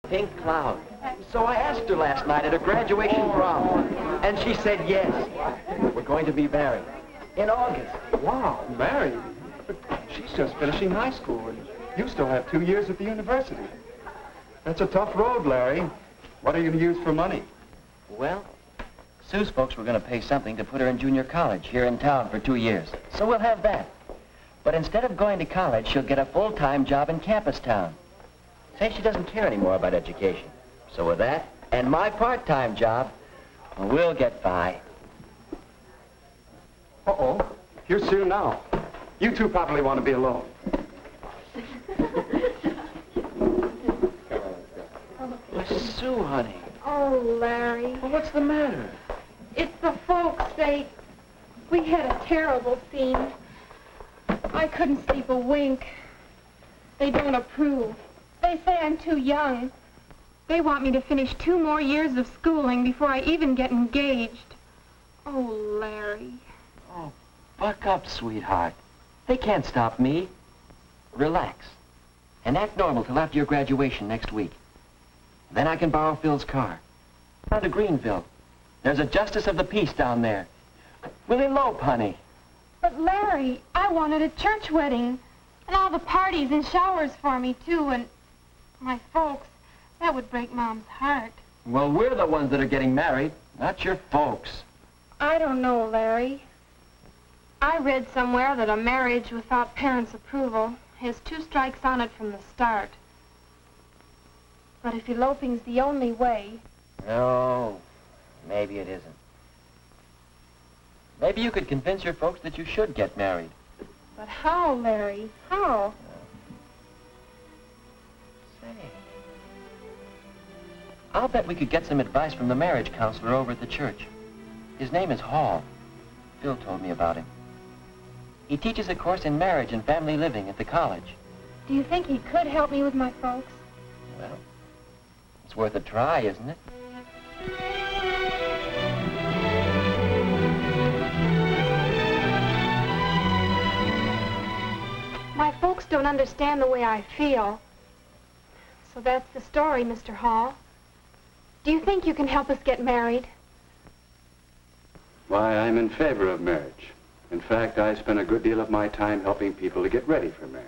Pink cloud. So I asked her last night at her graduation prom, and she said yes. We're going to be married in August. Wow, married? But she's just finishing high school, and you still have 2 years at the university. That's a tough road, Larry. What are you going to use for money? Well, Sue's folks were going to pay something to put her in junior college here in town for 2 years. So we'll have that. But instead of going to college, she'll get a full-time job in campus town. Say she doesn't care anymore about education. So with that and my part-time job, we'll get by. Uh-oh. Here's Sue now. You two probably want to be alone. Sue, honey. Oh, Larry. Well, what's the matter? It's the folks' sake. We had a terrible scene. I couldn't sleep a wink. They don't approve. They say I'm too young. They want me to finish 2 more years of schooling before I even get engaged. Oh, Larry. Oh, buck up, sweetheart. They can't stop me. Relax. And act normal till after your graduation next week. Then I can borrow Phil's car. Down to Greenville. There's a justice of the peace down there. We'll elope, honey. But, Larry, I wanted a church wedding. And all the parties and showers for me, too, and my folks. That would break Mom's heart. Well, we're the ones that are getting married, not your folks. I don't know, Larry. I read somewhere that a marriage without parents' approval has 2 strikes on it from the start. But if eloping's the only way... No, maybe it isn't. Maybe you could convince your folks that you should get married. But how, Larry? How? Say, I'll bet we could get some advice from the marriage counselor over at the church. His name is Hall. Phil told me about him. He teaches a course in marriage and family living at the college. Do you think he could help me with my folks? Well, it's worth a try, isn't it? My folks don't understand the way I feel. So that's the story, Mr. Hall. Do you think you can help us get married? Why, I'm in favor of marriage. In fact, I spend a good deal of my time helping people to get ready for marriage.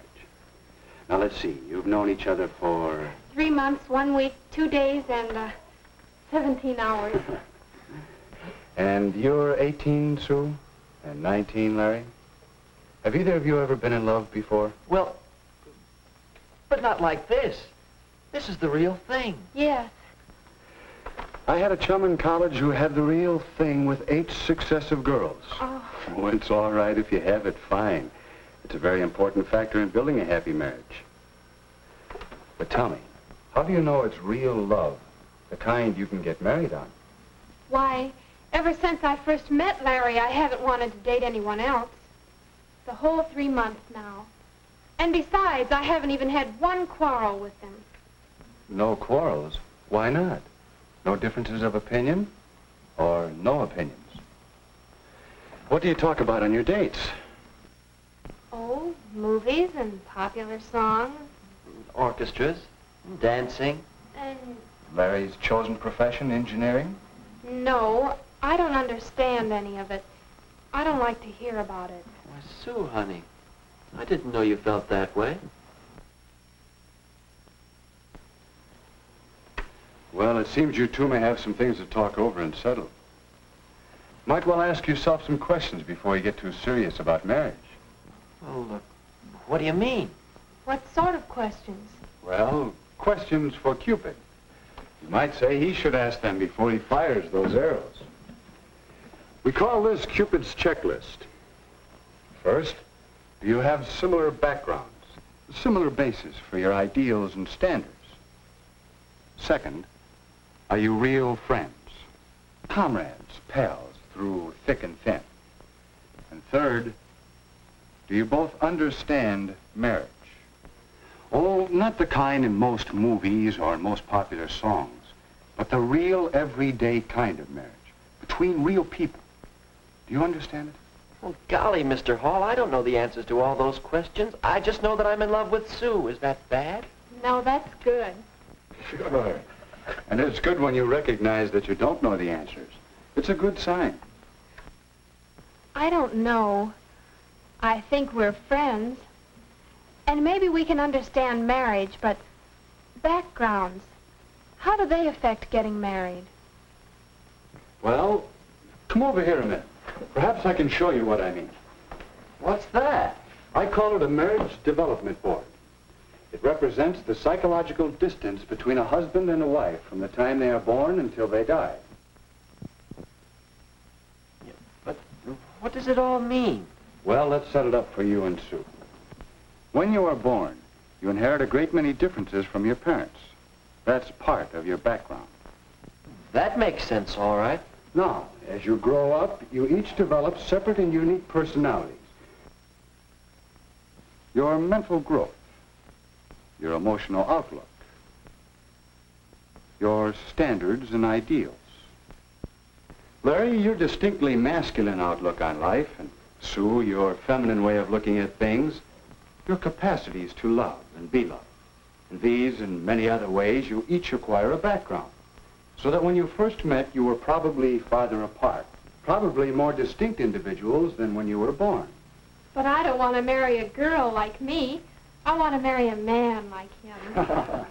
Now, let's see. You've known each other for... 3 months, 1 week, 2 days, and 17 hours. And you're 18, Sue? And 19, Larry? Have either of you ever been in love before? Well, but not like this. This is the real thing. Yes. I had a chum in college who had the real thing with 8 successive girls. Oh. Oh, it's all right if you have it, fine. It's a very important factor in building a happy marriage. But tell me, how do you know it's real love, the kind you can get married on? Why, ever since I first met Larry, I haven't wanted to date anyone else. The whole 3 months now. And besides, I haven't even had 1 quarrel with him. No quarrels? Why not? No differences of opinion? Or no opinions? What do you talk about on your dates? Oh, movies and popular songs. Orchestras, dancing. And Larry's chosen profession, engineering? no, I don't understand any of it. I don't like to hear about it. Why, Sue, honey, I didn't know you felt that way. Well, it seems you two may have some things to talk over and settle. Might well ask yourself some questions before you get too serious about marriage. Well, what do you mean? What sort of questions? Well, questions for Cupid. You might say he should ask them before he fires those arrows. We call this Cupid's checklist. First, do you have similar backgrounds, similar bases for your ideals and standards? Second, are you real friends, comrades, pals through thick and thin? And third, do you both understand marriage? Oh, not the kind in most movies or in most popular songs, but the real everyday kind of marriage, between real people. Do you understand it? Well, golly, Mr. Hall, I don't know the answers to all those questions. I just know that I'm in love with Sue. Is that bad? No, that's good. Sure. And it's good when you recognize that you don't know the answers. It's a good sign. I don't know. I think we're friends. And maybe we can understand marriage, but backgrounds, how do they affect getting married? Well, come over here a minute. Perhaps I can show you what I mean. What's that? I call it a marriage development board. It represents the psychological distance between a husband and a wife from the time they are born until they die. Yeah, but what does it all mean? Well, let's set it up for you and Sue. When you are born, you inherit a great many differences from your parents. That's part of your background. That makes sense, all right. Now, as you grow up, you each develop separate and unique personalities. Your mental growth, your emotional outlook, your standards and ideals. Larry, your distinctly masculine outlook on life, and Sue, your feminine way of looking at things, your capacities to love and be loved. In these and many other ways, you each acquire a background, so that when you first met, you were probably farther apart, probably more distinct individuals than when you were born. But I don't want to marry a girl like me. I want to marry a man like him.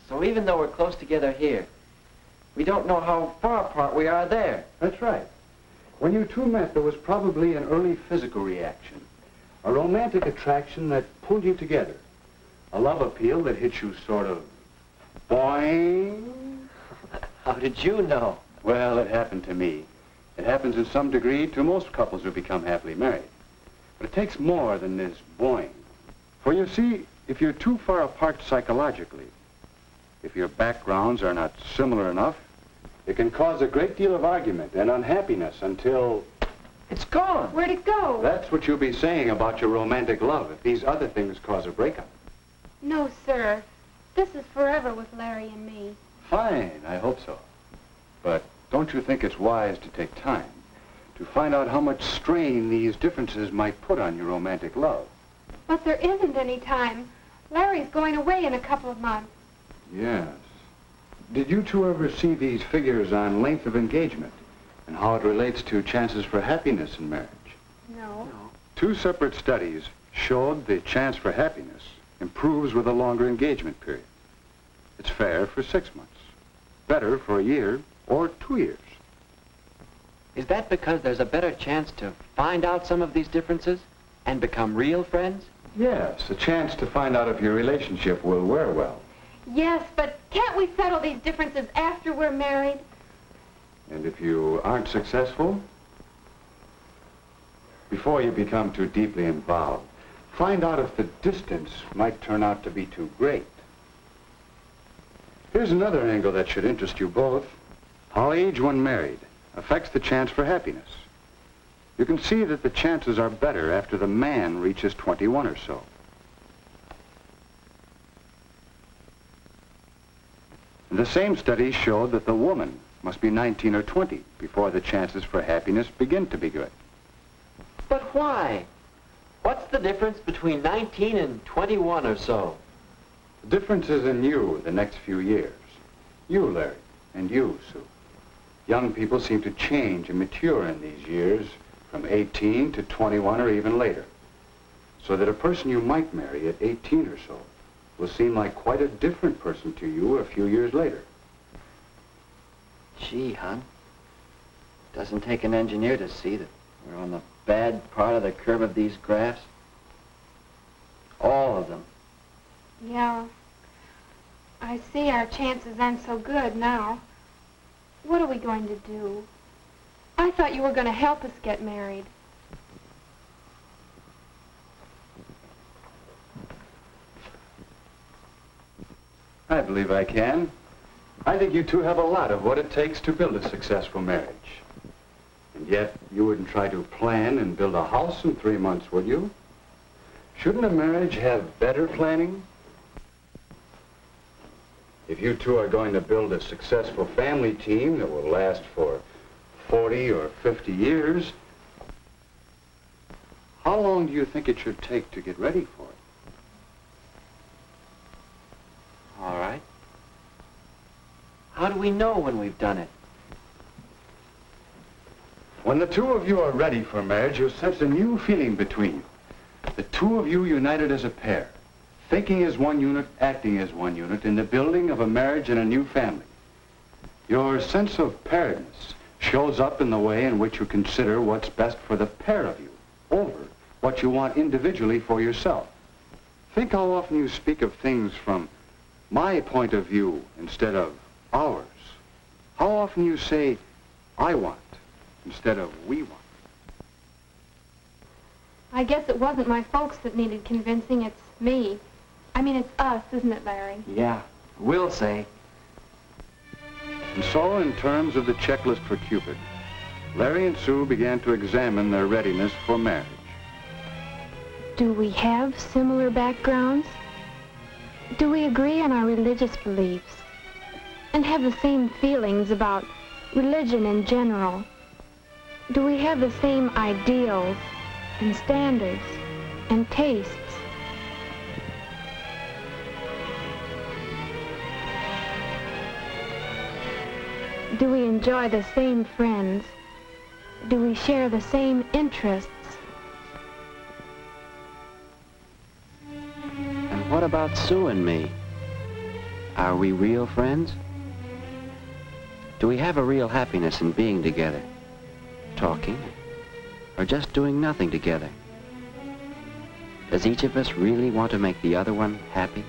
So even though we're close together here, we don't know how far apart we are there. That's right. When you two met, there was probably an early physical reaction, a romantic attraction that pulled you together, a love appeal that hit you sort of boing. How did you know? Well, it happened to me. It happens in some degree to most couples who become happily married. But it takes more than this boing. For you see, if you're too far apart psychologically, if your backgrounds are not similar enough, it can cause a great deal of argument and unhappiness until... It's gone. Where'd it go? That's what you'll be saying about your romantic love if these other things cause a breakup. No, sir. This is forever with Larry and me. Fine, I hope so. But don't you think it's wise to take time to find out how much strain these differences might put on your romantic love? But there isn't any time. Larry's going away in a couple of months. Yes. Did you two ever see these figures on length of engagement and how it relates to chances for happiness in marriage? No. Two separate studies showed the chance for happiness improves with a longer engagement period. It's fair for 6 months, better for a year or 2 years. Is that because there's a better chance to find out some of these differences and become real friends? Yes, a chance to find out if your relationship will wear well. Yes, but can't we settle these differences after we're married? And if you aren't successful, before you become too deeply involved, find out if the distance might turn out to be too great. Here's another angle that should interest you both. How age when married affects the chance for happiness. You can see that the chances are better after the man reaches 21 or so. And the same study showed that the woman must be 19 or 20 before the chances for happiness begin to be good. But why? What's the difference between 19 and 21 or so? The difference is in you the next few years. You, Larry, and you, Sue. Young people seem to change and mature in these years from 18 to 21 or even later. So that a person you might marry at 18 or so will seem like quite a different person to you a few years later. Gee, hon, doesn't take an engineer to see that we're on the bad part of the curve of these graphs. All of them. Yeah. I see our chances aren't so good now. What are we going to do? I thought you were going to help us get married. I believe I can. I think you two have a lot of what it takes to build a successful marriage. And yet, you wouldn't try to plan and build a house in 3 months, would you? Shouldn't a marriage have better planning? If you two are going to build a successful family team that will last for 40 or 50 years, how long do you think it should take to get ready for it? All right. How do we know when we've done it? When the two of you are ready for marriage, you'll sense a new feeling between you. The two of you united as a pair, thinking as one unit, acting as one unit, in the building of a marriage and a new family. Your sense of pairedness shows up in the way in which you consider what's best for the pair of you over what you want individually for yourself. Think how often you speak of things from my point of view instead of ours. How often you say, I want, instead of we want. I guess it wasn't my folks that needed convincing, it's me. I mean, it's us, isn't it, Larry? Yeah, we'll say. And so, in terms of the checklist for Cupid, Larry and Sue began to examine their readiness for marriage. Do we have similar backgrounds? Do we agree on our religious beliefs? And have the same feelings about religion in general? Do we have the same ideals and standards and tastes? Do we enjoy the same friends? Do we share the same interests? And what about Sue and me? Are we real friends? Do we have a real happiness in being together? Talking? Or just doing nothing together? Does each of us really want to make the other one happy?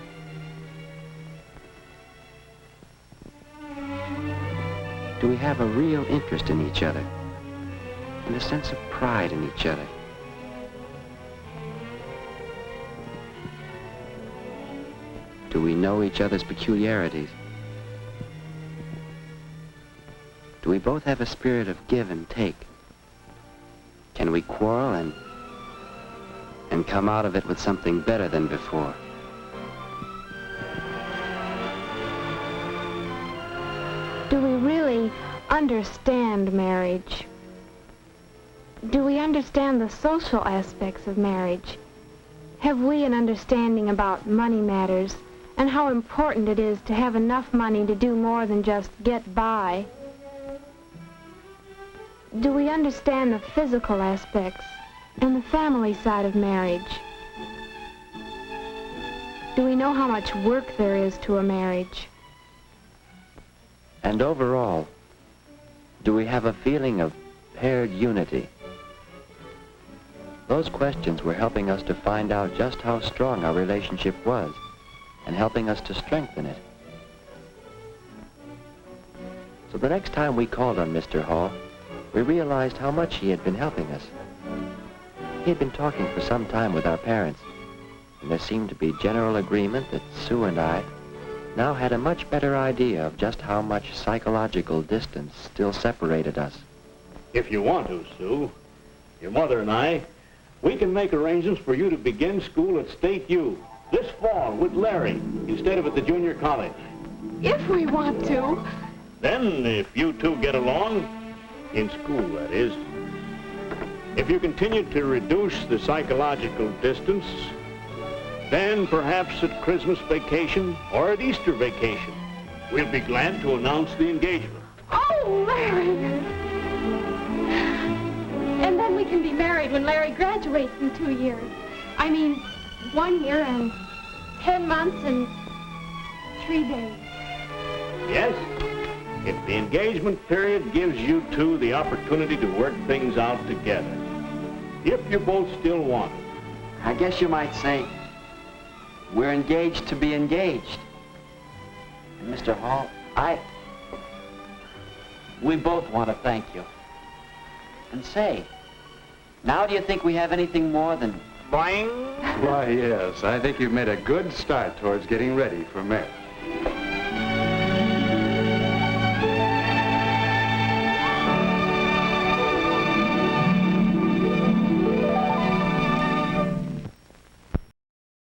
Do we have a real interest in each other? And a sense of pride in each other? Do we know each other's peculiarities? Do we both have a spirit of give and take? Can we quarrel and come out of it with something better than before? Do we really understand marriage? Do we understand the social aspects of marriage? Have we an understanding about money matters and how important it is to have enough money to do more than just get by? Do we understand the physical aspects and the family side of marriage? Do we know how much work there is to a marriage? And overall, do we have a feeling of paired unity? Those questions were helping us to find out just how strong our relationship was and helping us to strengthen it. So the next time we called on Mr. Hall, we realized how much he had been helping us. He had been talking for some time with our parents, and there seemed to be general agreement that Sue and I now had a much better idea of just how much psychological distance still separated us. If you want to, Sue, your mother and I, we can make arrangements for you to begin school at State U this fall with Larry instead of at the junior college. If we want to. Then, if you two get along, in school, that is, if you continue to reduce the psychological distance, then perhaps at Christmas vacation or at Easter vacation, we'll be glad to announce the engagement. Oh, Larry! And then we can be married when Larry graduates in 2 years. I mean, 1 year and 10 months and 3 days. Yes, if the engagement period gives you two the opportunity to work things out together. If you both still want it. I guess you might say we're engaged to be engaged. And Mr. Hall, we both want to thank you. And say, now do you think we have anything more than Bang! Why, yes, I think you've made a good start towards getting ready for marriage.